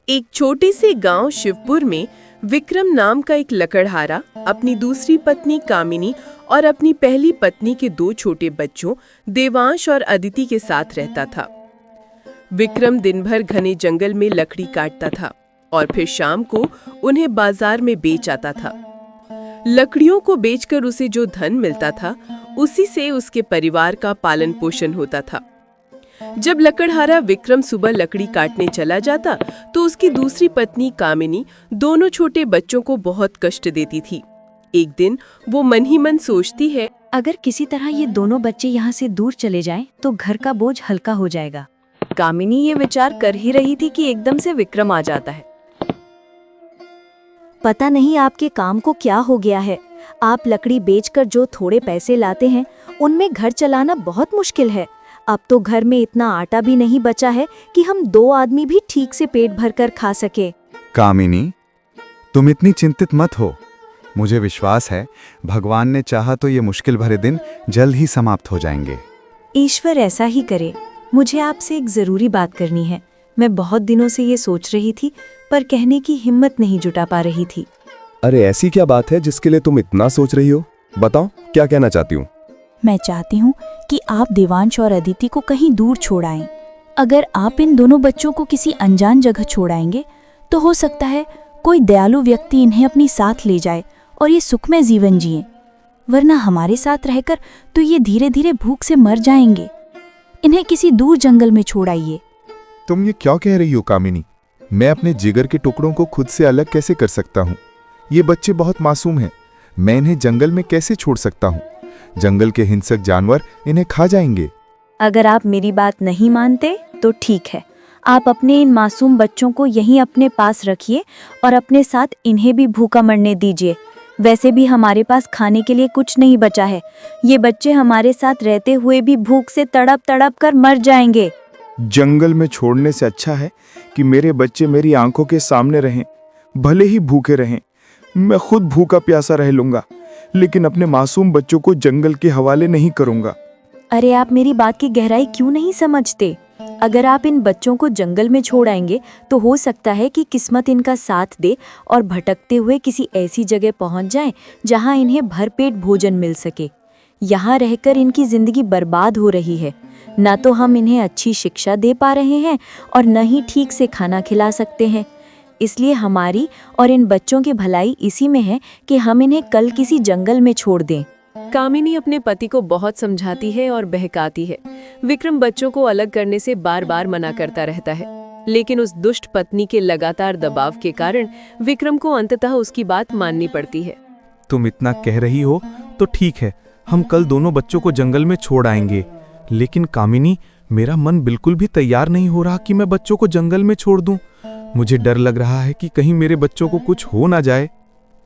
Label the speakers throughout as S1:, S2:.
S1: एक छोटे से गांव शिवपुर में विक्रम नाम का एक लकड़हारा अपनी दूसरी पत्नी कामिनी और अपनी पहली पत्नी के 2 छोटे बच्चों देवांश और अदिति के साथ रहता था। विक्रम दिन भर घने जंगल में लकड़ी काटता था और फिर शाम को उन्हें बाजार में बेच आता था। लकड़ियों को बेचकर उसे जो धन मिलता था, उसी से उसके परिवार का पालन पोषण होता था। जब लकड़हारा विक्रम सुबह लकड़ी काटने चला जाता तो उसकी दूसरी पत्नी कामिनी दोनों छोटे बच्चों को बहुत कष्ट देती थी। एक दिन वो मन ही मन सोचती है,
S2: अगर किसी तरह ये दोनों बच्चे यहाँ से दूर चले जाएं तो घर का बोझ हल्का हो जाएगा।
S1: कामिनी ये विचार कर ही रही थी कि एकदम से विक्रम आ जाता है।
S2: पता नहीं आपके काम को क्या हो गया है। आप लकड़ी बेचकर जो थोड़े पैसे लाते हैं उनमें घर चलाना बहुत मुश्किल है। अब तो घर में इतना आटा भी नहीं बचा है कि हम 2 आदमी भी ठीक से पेट भरकर खा सके।
S3: कामिनी, तुम इतनी चिंतित मत हो। मुझे विश्वास है भगवान ने चाहा तो ये मुश्किल भरे दिन जल्द ही समाप्त हो जाएंगे।
S2: ईश्वर ऐसा ही करे। मुझे आपसे एक जरूरी बात करनी है। मैं बहुत दिनों से ये सोच रही थी पर कहने की हिम्मत नहीं जुटा पा रही थी।
S4: अरे ऐसी क्या बात है जिसके लिए तुम इतना सोच रही हो? बताओ, क्या कहना चाहती हूँ?
S2: मैं चाहती हूँ कि आप देवांश और अदिति को कहीं दूर छोड़ आएं। अगर आप इन दोनों बच्चों को किसी अनजान जगह छोड़ आएंगे तो हो सकता है कोई दयालु व्यक्ति इन्हें अपनी साथ ले जाए और ये सुखमय जीवन जिए। वरना हमारे साथ रहकर तो ये धीरे धीरे भूख से मर जाएंगे। इन्हें किसी दूर जंगल में छोड़ आइए।
S4: तुम ये क्या कह रही हो कामिनी? मैं अपने जिगर के टुकड़ों को खुद से अलग कैसे कर सकता हूँ? ये बच्चे बहुत मासूम हैं। मैं इन्हें जंगल में कैसे छोड़ सकता हूँ? जंगल के हिंसक जानवर इन्हें खा जाएंगे।
S2: अगर आप मेरी बात नहीं मानते तो ठीक है। आप अपने इन मासूम बच्चों को यहीं अपने पास रखिए और अपने साथ इन्हें भी भूखा मरने दीजिए। वैसे भी हमारे पास खाने के लिए कुछ नहीं बचा है। ये बच्चे हमारे साथ रहते हुए भी भूख से तड़प तड़प कर मर जाएंगे।
S4: जंगल में छोड़ने से अच्छा है कि मेरे बच्चे मेरी आंखों के सामने रहें। भले ही भूखे रहें, मैं खुद भूखा प्यासा रह लूंगा, लेकिन अपने मासूम बच्चों को जंगल के हवाले नहीं करूंगा।
S2: अरे आप मेरी बात की गहराई क्यों नहीं समझते? अगर आप इन बच्चों को जंगल में छोड़ आएंगे तो हो सकता है कि किस्मत इनका साथ दे और भटकते हुए किसी ऐसी जगह पहुंच जाएं जहां इन्हें भरपेट भोजन मिल सके। यहाँ रहकर इनकी जिंदगी बर्बाद हो रही है। न तो हम इन्हें अच्छी शिक्षा दे पा रहे हैं और न ही ठीक से खाना खिला सकते हैं। इसलिए हमारी और इन बच्चों की भलाई इसी में है कि हम इन्हें कल किसी जंगल में छोड़ दें।
S1: कामिनी अपने पति को बहुत समझाती है और बहकाती है। विक्रम बच्चों को अलग करने से बार बार मना करता रहता है, लेकिन उस दुष्ट पत्नी के लगातार दबाव के कारण विक्रम को अंततः उसकी बात माननी पड़ती है।
S5: तुम इतना कह रही हो तो ठीक है, हम कल दोनों बच्चों को जंगल में छोड़ आएंगे। लेकिन कामिनी, मेरा मन बिल्कुल भी तैयार नहीं हो रहा कि मैं बच्चों को जंगल में छोड़ दूं। मुझे डर लग रहा है कि कहीं मेरे बच्चों को कुछ हो ना जाए।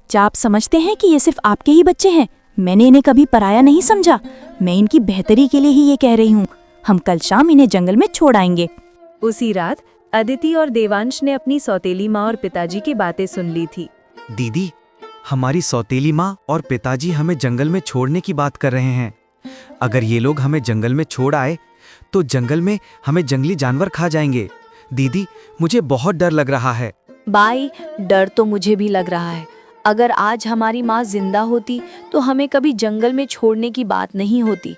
S2: क्या आप समझते हैं कि ये सिर्फ आपके ही बच्चे हैं? मैंने इन्हें कभी पराया नहीं समझा। मैं इनकी बेहतरी के लिए ही ये कह रही हूँ। हम कल शाम इन्हें जंगल में छोड़ आएंगे।
S1: उसी रात अदिति और देवांश ने अपनी सौतेली माँ और पिताजी की बातें सुन ली थी।
S6: दीदी, हमारी सौतेली माँ और पिताजी हमें जंगल में छोड़ने की बात कर रहे हैं। अगर ये लोग हमें जंगल में छोड़ आए तो जंगल में हमें जंगली जानवर खा जाएंगे। दीदी, मुझे बहुत डर लग रहा है।
S2: बाई, डर तो मुझे भी लग रहा है। अगर आज हमारी माँ जिंदा होती तो हमें कभी जंगल में छोड़ने की बात नहीं होती।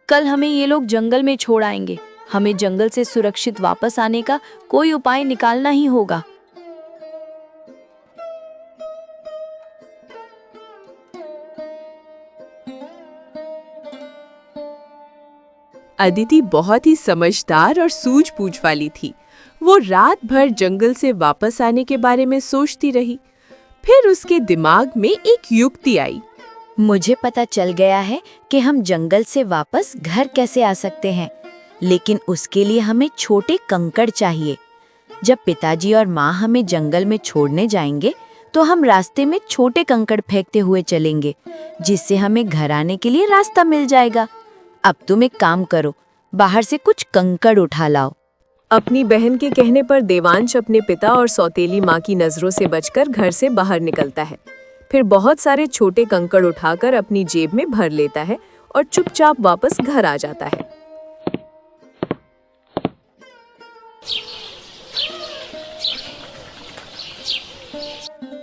S2: कल हमें ये लोग जंगल में छोड़ आएंगे। हमें जंगल से सुरक्षित वापस आने का कोई उपाय निकालना ही होगा।
S1: अदिति बहुत ही समझदार और सूझबूझ वाली थी। वो रात भर जंगल से वापस आने के बारे में सोचती रही। फिर उसके दिमाग में एक युक्ति आई।
S2: मुझे पता चल गया है कि हम जंगल से वापस घर कैसे आ सकते हैं, लेकिन उसके लिए हमें छोटे कंकड़ चाहिए। जब पिताजी और माँ हमें जंगल में छोड़ने जाएंगे तो हम रास्ते में छोटे कंकड़ फेंकते हुए चलेंगे, जिससे हमें घर आने के लिए रास्ता मिल जाएगा। अब तुम एक काम करो, बाहर से कुछ कंकड़ उठा लाओ।
S1: अपनी बहन के कहने पर देवांश अपने पिता और सौतेली माँ की नजरों से बचकर घर से बाहर निकलता है। फिर बहुत सारे छोटे कंकड़ उठाकर अपनी जेब में भर लेता है और चुपचाप वापस घर आ जाता है।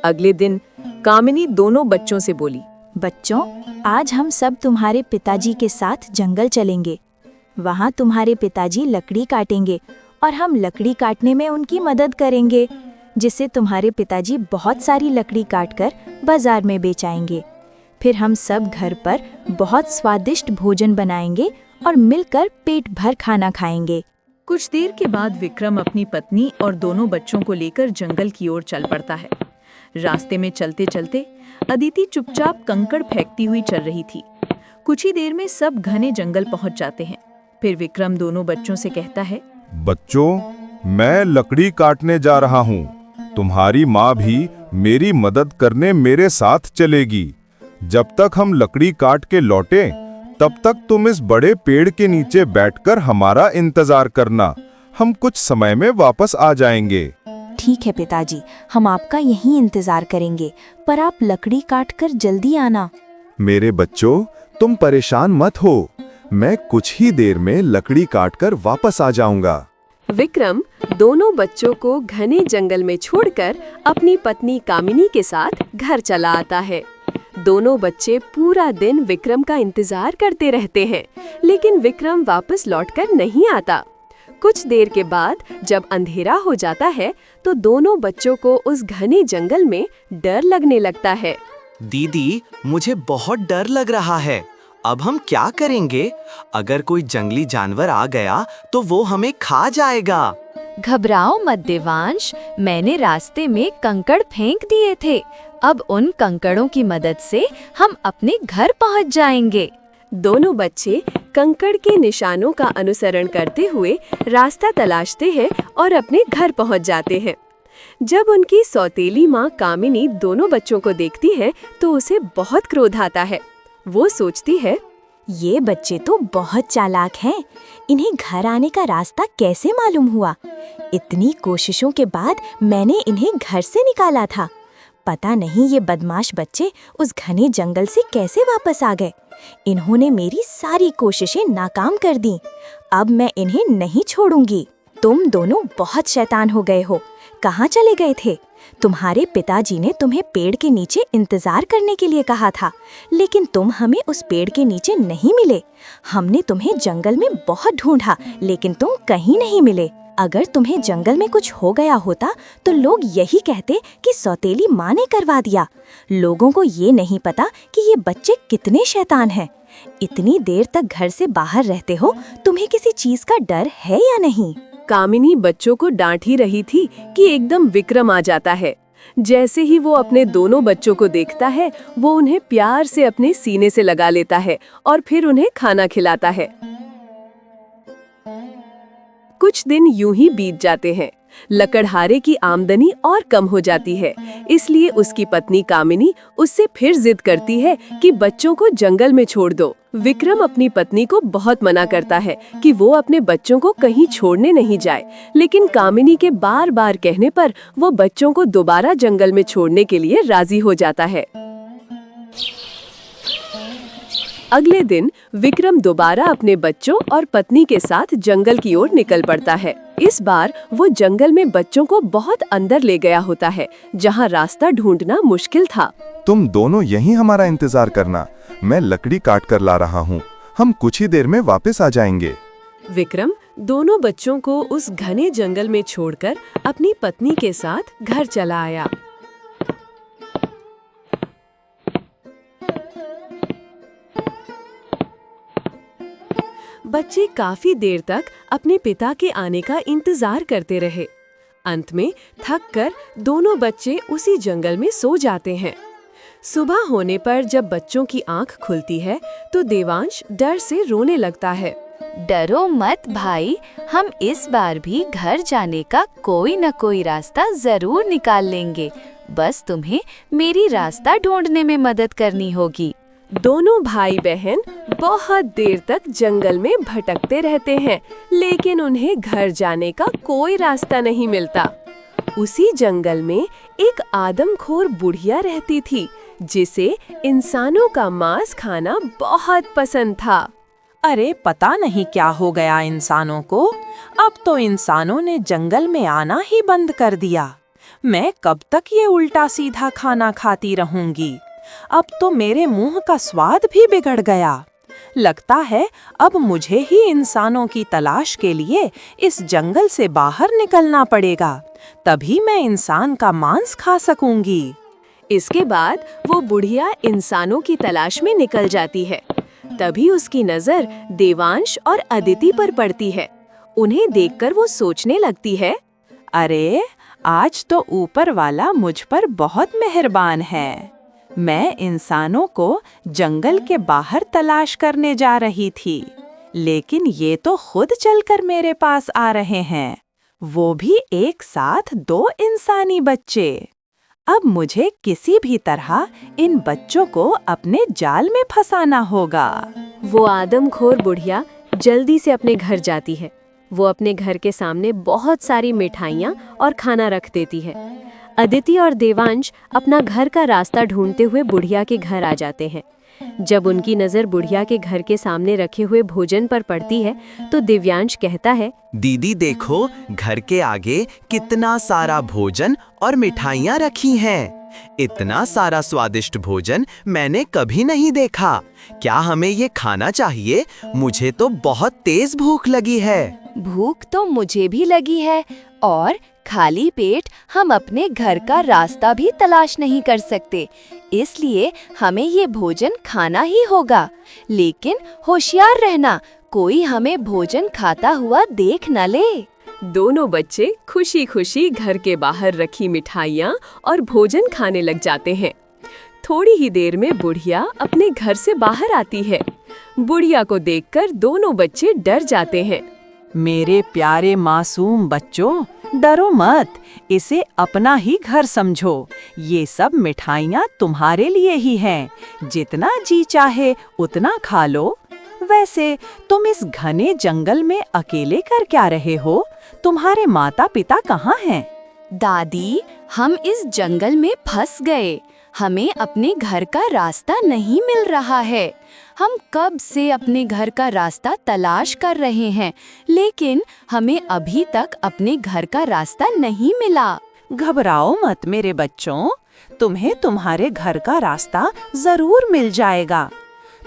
S1: अगले दिन कामिनी दोनों बच्चों से बोली,
S2: बच्चों, आज हम सब तुम्हारे पिताजी के साथ जंगल चलेंगे। वहाँ तुम्हारे पिताजी लकड़ी काटेंगे और हम लकड़ी काटने में उनकी मदद करेंगे, जिससे तुम्हारे पिताजी बहुत सारी लकड़ी काटकर बाजार में बेचाएंगे। फिर हम सब घर पर बहुत स्वादिष्ट भोजन बनाएंगे और मिलकर पेट भर खाना खाएंगे।
S1: कुछ देर के बाद विक्रम अपनी पत्नी और दोनों बच्चों को लेकर जंगल की ओर चल पड़ता है। रास्ते में चलते चलते अदिति चुपचाप कंकड़ फेंकती हुई चल रही थी। कुछ ही देर में सब घने जंगल पहुंच जाते हैं। फिर विक्रम दोनों बच्चों से कहता है,
S7: बच्चों, मैं लकड़ी काटने जा रहा हूँ। तुम्हारी माँ भी मेरी मदद करने मेरे साथ चलेगी। जब तक हम लकड़ी काट के लौटे, तब तक तुम इस बड़े पेड़ के नीचे बैठकर हमारा इंतजार करना। हम कुछ समय में वापस आ जाएंगे।
S2: ठीक है पिताजी, हम आपका यहीं इंतजार करेंगे, पर आप लकड़ी काटकर जल्दी आना।
S3: मेरे बच्चों, तुम परेशान मत हो। मैं कुछ ही देर में लकड़ी काटकर वापस आ जाऊंगा।
S1: विक्रम दोनों बच्चों को घने जंगल में छोड़कर अपनी पत्नी कामिनी के साथ घर चला आता है। दोनों बच्चे पूरा दिन विक्रम का इंतजार करते रहते हैं, लेकिन विक्रम वापस लौटकर नहीं आता। कुछ देर के बाद जब अंधेरा हो जाता है, तो दोनों बच्चों को उस घने जंगल में डर लगने लगता है।
S6: दीदी, मुझे बहुत डर लग रहा है। अब हम क्या करेंगे? अगर कोई जंगली जानवर आ गया तो वो हमें खा जाएगा।
S2: घबराओ मत देवांश, मैंने रास्ते में कंकड़ फेंक दिए थे। अब उन कंकड़ों की मदद से हम अपने घर पहुंच जाएंगे।
S1: दोनों बच्चे कंकड़ के निशानों का अनुसरण करते हुए रास्ता तलाशते हैं और अपने घर पहुंच जाते हैं। जब उनकी सौतेली माँ कामिनी दोनों बच्चों को देखती है, तो उसे बहुत क्रोध आता है। वो सोचती है,
S2: ये बच्चे तो बहुत चालाक हैं। इन्हें घर आने का रास्ता कैसे मालूम हुआ? इतनी कोशिशों के बाद मैंने इन्हें घर से निकाला था। पता नहीं ये बदमाश बच्चे उस घने जंगल से कैसे वापस आ गए। इन्होंने मेरी सारी कोशिशें नाकाम कर दी। अब मैं इन्हें नहीं छोड़ूंगी। तुम दोनों बहुत शैतान हो गए हो। कहाँ चले गए थे? तुम्हारे पिताजी ने तुम्हें पेड़ के नीचे इंतजार करने के लिए कहा था, लेकिन तुम हमें उस पेड़ के नीचे नहीं मिले। हमने तुम्हें जंगल में बहुत ढूंढा, लेकिन तुम कहीं नहीं मिले। अगर तुम्हें जंगल में कुछ हो गया होता तो लोग यही कहते कि सौतेली माँ ने करवा दिया। लोगों को ये नहीं पता कि ये बच्चे कितने शैतान हैं। इतनी देर तक घर से बाहर रहते हो, तुम्हें किसी चीज का डर है या नहीं?
S1: कामिनी बच्चों को डांट ही रही थी कि एकदम विक्रम आ जाता है। जैसे ही वो अपने दोनों बच्चों को देखता है, वो उन्हें प्यार से अपने सीने से लगा लेता है और फिर उन्हें खाना खिलाता है। कुछ दिन यूं ही बीत जाते हैं। लकड़हारे की आमदनी और कम हो जाती है, इसलिए उसकी पत्नी कामिनी उससे फिर जिद करती है कि बच्चों को जंगल में छोड़ दो। विक्रम अपनी पत्नी को बहुत मना करता है कि वो अपने बच्चों को कहीं छोड़ने नहीं जाए, लेकिन कामिनी के बार बार कहने पर वो बच्चों को दोबारा जंगल में छोड़ने के लिए राजी हो जाता है। अगले दिन विक्रम दोबारा अपने बच्चों और पत्नी के साथ जंगल की ओर निकल पड़ता है। इस बार वो जंगल में बच्चों को बहुत अंदर ले गया होता है, जहाँ रास्ता ढूंढना मुश्किल था।
S4: तुम दोनों यहीं हमारा इंतजार करना, मैं लकड़ी काट कर ला रहा हूँ। हम कुछ ही देर में वापस आ जाएंगे।
S1: विक्रम दोनों बच्चों को उस घने जंगल में छोड़कर अपनी पत्नी के साथ घर चला आया। बच्चे काफी देर तक अपने पिता के आने का इंतजार करते रहे। अंत में थककर दोनों बच्चे उसी जंगल में सो जाते हैं। सुबह होने पर जब बच्चों की आंख खुलती है, तो देवांश डर से रोने लगता है।
S2: डरो मत भाई, हम इस बार भी घर जाने का कोई न कोई रास्ता जरूर निकाल लेंगे। बस तुम्हें मेरी रास्ता ढूंढने में मदद करनी होगी।
S1: दोनों भाई बहन बहुत देर तक जंगल में भटकते रहते हैं, लेकिन उन्हें घर जाने का कोई रास्ता नहीं मिलता। उसी जंगल में एक आदमखोर बुढ़िया रहती थी, जिसे इंसानों का मांस खाना बहुत पसंद था।
S8: अरे पता नहीं क्या हो गया इंसानों को, अब तो इंसानों ने जंगल में आना ही बंद कर दिया। मैं कब तक ये उल्टा सीधा खाना खाती रहूंगी? अब तो मेरे मुंह का स्वाद भी बिगड़ गया। लगता है अब मुझे ही इंसानों की तलाश के लिए इस जंगल से बाहर निकलना पड़ेगा, तभी मैं इंसान का मांस खा सकूंगी।
S1: इसके बाद वो बुढ़िया इंसानों की तलाश में निकल जाती है। तभी उसकी नजर देवांश और अदिति पर पड़ती है। उन्हें देखकर वो सोचने लगती है,
S8: अरे आज तो ऊपर वाला मुझ पर बहुत मेहरबान है। मैं इंसानों को जंगल के बाहर तलाश करने जा रही थी, लेकिन ये तो खुद चलकर मेरे पास आ रहे हैं, वो भी एक साथ 2 इंसानी बच्चे। अब मुझे किसी भी तरह इन बच्चों को अपने जाल में फंसाना होगा।
S2: वो आदमखोर बुढ़िया जल्दी से अपने घर जाती है। वो अपने घर के सामने बहुत सारी मिठाइयाँ और खाना रख देती है। अदिति और देवांश अपना घर का रास्ता ढूंढते हुए बुढ़िया के घर आ जाते हैं। जब उनकी नज़र बुढ़िया के घर के सामने रखे हुए भोजन पर पड़ती है तो दिव्यांश कहता है,
S9: दीदी देखो, घर के आगे कितना सारा भोजन और मिठाइयाँ रखी हैं। इतना सारा स्वादिष्ट भोजन मैंने कभी नहीं देखा। क्या हमें ये खाना चाहिए? मुझे तो बहुत तेज भूख लगी है।
S10: भूख तो मुझे भी लगी है, और खाली पेट हम अपने घर का रास्ता भी तलाश नहीं कर सकते, इसलिए हमें ये भोजन खाना ही होगा। लेकिन होशियार रहना, कोई हमें भोजन खाता हुआ देख न ले।
S1: दोनों बच्चे खुशी खुशी घर के बाहर रखी मिठाइयाँ और भोजन खाने लग जाते हैं। थोड़ी ही देर में बुढ़िया अपने घर से बाहर आती है। बुढ़िया को देखकर दोनों बच्चे डर जाते हैं।
S8: मेरे प्यारे मासूम बच्चों, डरो मत, इसे अपना ही घर समझो। ये सब मिठाइयाँ तुम्हारे लिए ही हैं, जितना जी चाहे उतना खा लो। वैसे तुम इस घने जंगल में अकेले कर क्या रहे हो? तुम्हारे माता पिता कहाँ हैं?
S10: दादी, हम इस जंगल में फंस गए। हमें अपने घर का रास्ता नहीं मिल रहा है। हम कब से अपने घर का रास्ता तलाश कर रहे हैं, लेकिन हमें अभी तक अपने घर का रास्ता नहीं मिला।
S8: घबराओ मत मेरे बच्चों, तुम्हें तुम्हारे घर का रास्ता जरूर मिल जाएगा।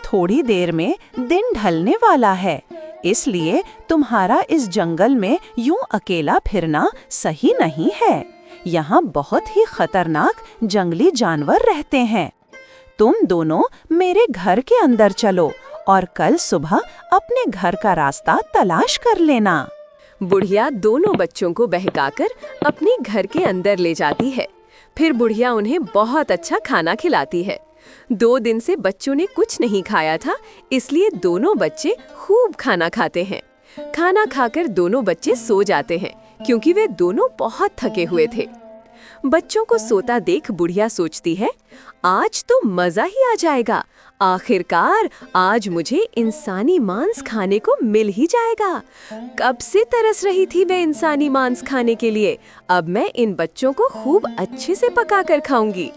S8: थोड़ी देर में दिन ढलने वाला है, इसलिए तुम्हारा इस जंगल में यूं अकेला फिरना सही नहीं है। यहाँ बहुत ही खतरनाक जंगली जानवर रहते हैं। तुम दोनों मेरे घर के अंदर चलो और कल सुबह अपने घर का रास्ता तलाश कर लेना।
S1: बुढ़िया दोनों बच्चों को बहकाकर अपने घर के अंदर ले जाती है। फिर बुढ़िया उन्हें बहुत अच्छा खाना खिलाती है। 2 दिन से बच्चों ने कुछ नहीं खाया था, इसलिए दोनों बच्चे खूब खाना खाते हैं। खाना खाकर दोनों बच्चे सो जाते हैं, क्योंकि वे दोनों बहुत थके हुए थे। बच्चों को सोता देख बुढ़िया सोचती है, आज तो मजा ही आ जाएगा। आखिरकार आज मुझे इंसानी मांस खाने को मिल ही जाएगा। कब से तरस रही थी वे इंसानी मांस खाने के लिए। अब मैं इन बच्चों को खूब अच्छे से पकाकर खाऊंगी।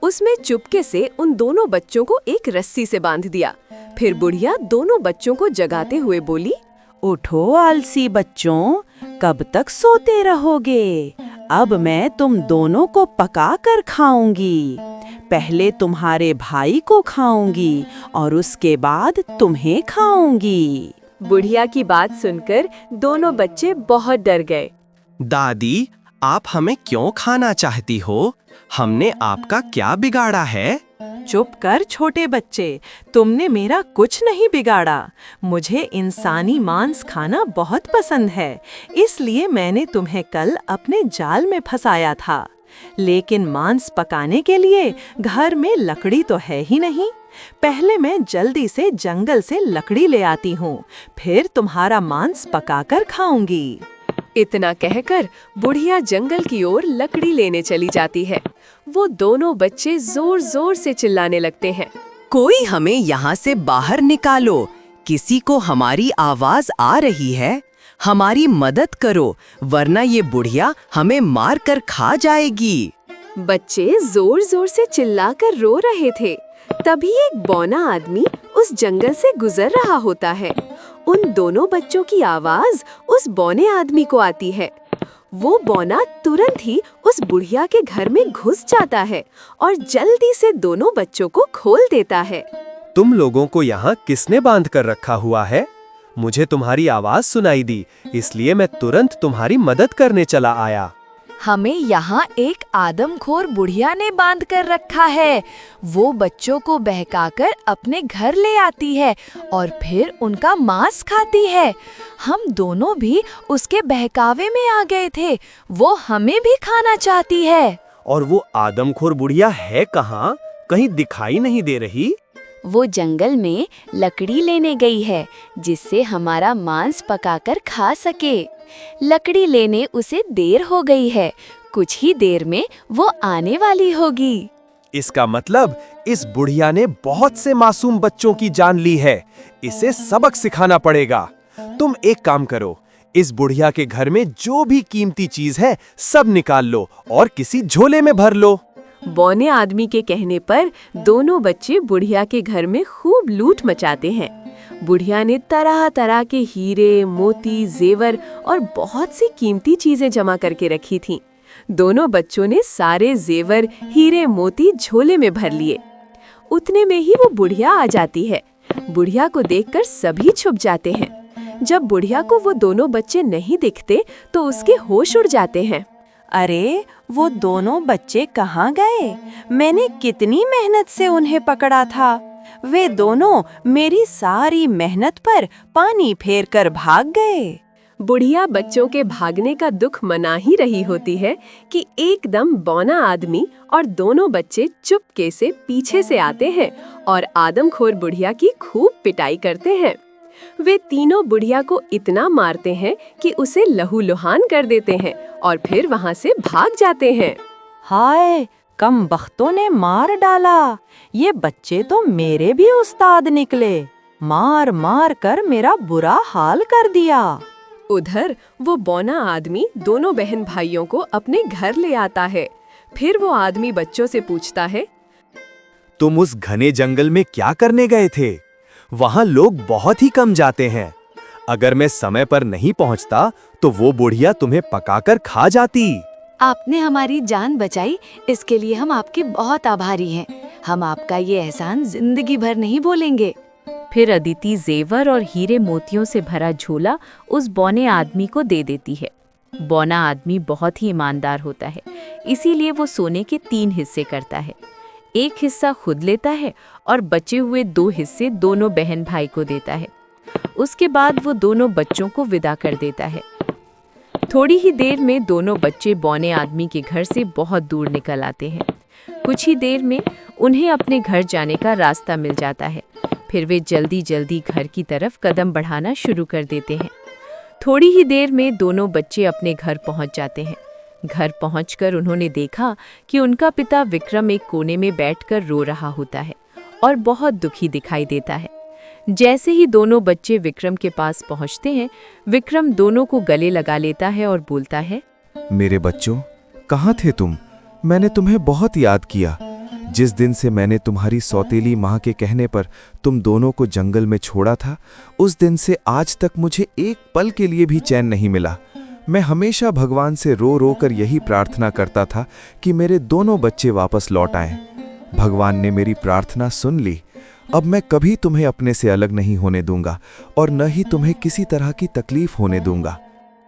S1: उसमें चुपके से उन दोनों बच्चों को एक रस्सी से बांध दिया। फिर बुढ़िया दोनों बच्चों को जगाते हुए बोली,
S8: उठो आलसी बच्चों, कब तक सोते रहोगे? अब मैं तुम दोनों को पका कर खाऊंगी। पहले तुम्हारे भाई को खाऊंगी और उसके बाद तुम्हें खाऊंगी।
S1: बुढ़िया की बात सुनकर दोनों बच्चे बहुत डर गए।
S9: दादी, आप हमें क्यों खाना चाहती हो? हमने आपका क्या बिगाड़ा है?
S8: चुप कर छोटे बच्चे, तुमने मेरा कुछ नहीं बिगाड़ा। मुझे इंसानी मांस खाना बहुत पसंद है, इसलिए मैंने तुम्हें कल अपने जाल में फंसाया था। लेकिन मांस पकाने के लिए घर में लकड़ी तो है ही नहीं। पहले मैं जल्दी से जंगल से लकड़ी ले आती हूँ, फिर तुम्हारा मांस पकाकर खाऊंगी।
S1: इतना कहकर बुढ़िया जंगल की ओर लकड़ी लेने चली जाती है। वो दोनों बच्चे जोर जोर से चिल्लाने लगते हैं,
S11: कोई हमें यहाँ से बाहर निकालो, किसी को हमारी आवाज आ रही है, हमारी मदद करो, वरना ये बुढ़िया हमें मार कर खा जाएगी।
S1: बच्चे जोर जोर से चिल्लाकर रो रहे थे। तभी एक बौना आदमी उस जंगल से गुजर रहा होता है। उन दोनों बच्चों की आवाज उस बौने आदमी को आती है। वो बौना तुरंत ही उस बुढ़िया के घर में घुस जाता है और जल्दी से दोनों बच्चों को खोल देता है।
S12: तुम लोगों को यहाँ किसने बांध कर रखा हुआ है? मुझे तुम्हारी आवाज सुनाई दी, इसलिए मैं तुरंत तुम्हारी मदद करने चला आया।
S10: हमें यहाँ एक आदमखोर बुढ़िया ने बांध कर रखा है। वो बच्चों को बहकाकर अपने घर ले आती है और फिर उनका मांस खाती है। हम दोनों भी उसके बहकावे में आ गए थे। वो हमें भी खाना चाहती है।
S12: और वो आदमखोर बुढ़िया है कहाँ? कहीं दिखाई नहीं दे रही।
S10: वो जंगल में लकड़ी लेने गई है, जिससे हमारा मांस पकाकर खा सके। लकड़ी लेने उसे देर हो गई है। कुछ ही देर में वो आने वाली होगी।
S12: इसका मतलब इस बुढ़िया ने बहुत से मासूम बच्चों की जान ली है। इसे सबक सिखाना पड़ेगा। तुम एक काम करो, इस बुढ़िया के घर में जो भी कीमती चीज है सब निकाल लो और किसी झोले में भर लो।
S1: बौने आदमी के कहने पर दोनों बच्चे बुढ़िया के घर में खूब लूट मचाते हैं। बुढ़िया ने तरह तरह के हीरे, मोती, जेवर और बहुत सी कीमती चीजें जमा करके रखी थीं। दोनों बच्चों ने सारे जेवर, हीरे, मोती झोले में भर लिए। उतने में ही वो बुढ़िया आ जाती है। बुढ़िया को देखकर सभी छुप जाते हैं। जब बुढ़िया को वो दोनों बच्चे नहीं दिखते तो उसके होश उड़ जाते हैं।
S8: अरे, वो दोनों बच्चे कहाँ गए? मैंने कितनी मेहनत से उन्हें पकड़ा था। वे दोनों मेरी सारी मेहनत पर पानी फेर कर भाग गए।
S1: बुढ़िया बच्चों के भागने का दुख मना ही रही होती है कि एकदम बौना आदमी और दोनों बच्चे चुपके से पीछे से आते हैं और आदमखोर बुढ़िया की खूब पिटाई करते हैं। वे तीनों बुढ़िया को इतना मारते हैं कि उसे लहूलुहान कर देते हैं और फिर वहाँ से भाग जाते हैं।
S8: हाय, कम बख्तों ने मार डाला। ये बच्चे तो मेरे भी उस्ताद निकले। मार मार कर मेरा बुरा हाल कर दिया।
S1: उधर वो बौना आदमी दोनों बहन भाइयों को अपने घर ले आता है। फिर वो आदमी बच्चों से पूछता है,
S12: तुम उस घने जंगल में क्या करने गए थे? वहाँ लोग बहुत ही कम जाते हैं। अगर मैं समय पर नहीं पहुँचता तो वो बुढ़िया तुम्हें पकाकर खा जाती।
S2: आपने हमारी जान बचाई, इसके लिए हम आपके बहुत आभारी हैं। हम आपका ये एहसान जिंदगी भर नहीं भूलेंगे। फिर अदिति जेवर और हीरे मोतियों से भरा झोला उस बौने आदमी को दे देती है। बौना आदमी बहुत ही ईमानदार होता है, इसीलिए वो सोने के 3 हिस्से करता है। एक हिस्सा खुद लेता है और बचे हुए 2 हिस्से दोनों बहन भाई को देता है। उसके बाद वो दोनों बच्चों को विदा कर देता है। थोड़ी ही देर में दोनों बच्चे बौने आदमी के घर से बहुत दूर निकल आते हैं। कुछ ही देर में उन्हें अपने घर जाने का रास्ता मिल जाता है। फिर वे जल्दी जल्दी घर की तरफ कदम बढ़ाना शुरू कर देते हैं। थोड़ी ही देर में दोनों बच्चे अपने घर पहुंच जाते हैं। घर पहुंचकर उन्होंने देखा कि उनका पिता विक्रम एक कोने में बैठकर रो रहा होता है और बहुत दुखी दिखाई देता है। जैसे ही दोनों बच्चे विक्रम के पास पहुंचते हैं, विक्रम दोनों को गले लगा लेता है और बोलता है,
S5: मेरे बच्चों, कहाँ थे तुम? मैंने तुम्हें बहुत याद किया। जिस दिन से मैंने तुम्हारी सौतेली माँ के कहने पर तुम दोनों को जंगल में छोड़ा था, उस दिन से आज तक मुझे एक पल के लिए भी चैन नहीं मिला। मैं हमेशा भगवान से रो रो कर यही प्रार्थना करता था कि मेरे दोनों बच्चे वापस लौट आएं। भगवान ने मेरी प्रार्थना सुन ली। अब मैं कभी तुम्हें अपने से अलग नहीं होने दूंगा और न ही तुम्हें किसी तरह की तकलीफ होने दूंगा।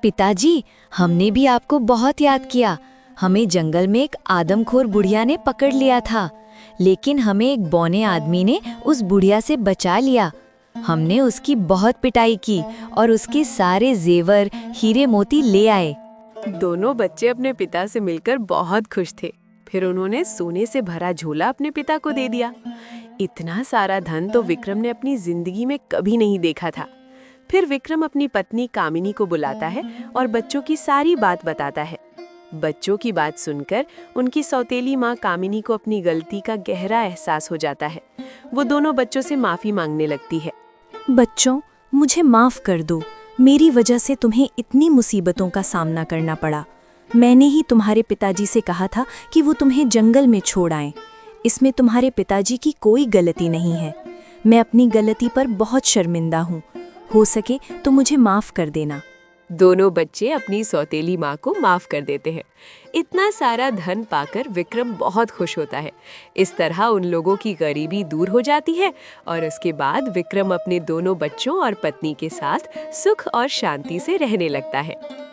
S2: पिताजी, हमने भी आपको बहुत याद किया। हमें जंगल में एक आदमखोर बुढ़िया ने पकड़ लिया था, लेकिन हमें एक बौने आदमी ने उस बुढ़िया से बचा लिया। हमने उसकी बहुत पिटाई की और उसके सारे जेवर, हीरे मोती ले आए।
S1: दोनों बच्चे अपने पिता से मिलकर बहुत खुश थे। फिर उन्होंने सोने से भरा झोला अपने पिता को दे दिया। इतना सारा धन तो विक्रम ने अपनी जिंदगी में कभी नहीं देखा था। फिर विक्रम अपनी पत्नी कामिनी को बुलाता है और बच्चों की सारी बात बताता है। बच्चों की बात सुनकर उनकी सौतेली माँ कामिनी को अपनी गलती का गहरा एहसास हो जाता है। वो दोनों बच्चों से माफी मांगने लगती है।
S13: बच्चों, मुझे माफ कर दो। मेरी वजह से तुम्हें इतनी मुसीबतों का सामना करना पड़ा। मैंने ही तुम्हारे पिताजी से कहा था कि वो तुम्हें जंगल में छोड़ आएं। इसमें तुम्हारे पिताजी की कोई गलती नहीं है। मैं अपनी गलती पर बहुत शर्मिंदा हूँ। हो सके तो मुझे माफ कर देना।
S1: दोनों बच्चे अपनी सौतेली माँ को माफ कर देते हैं। इतना सारा धन पाकर विक्रम बहुत खुश होता है। इस तरह उन लोगों की गरीबी दूर हो जाती है और उसके बाद विक्रम अपने दोनों बच्चों और पत्नी के साथ सुख और शांति से रहने लगता है।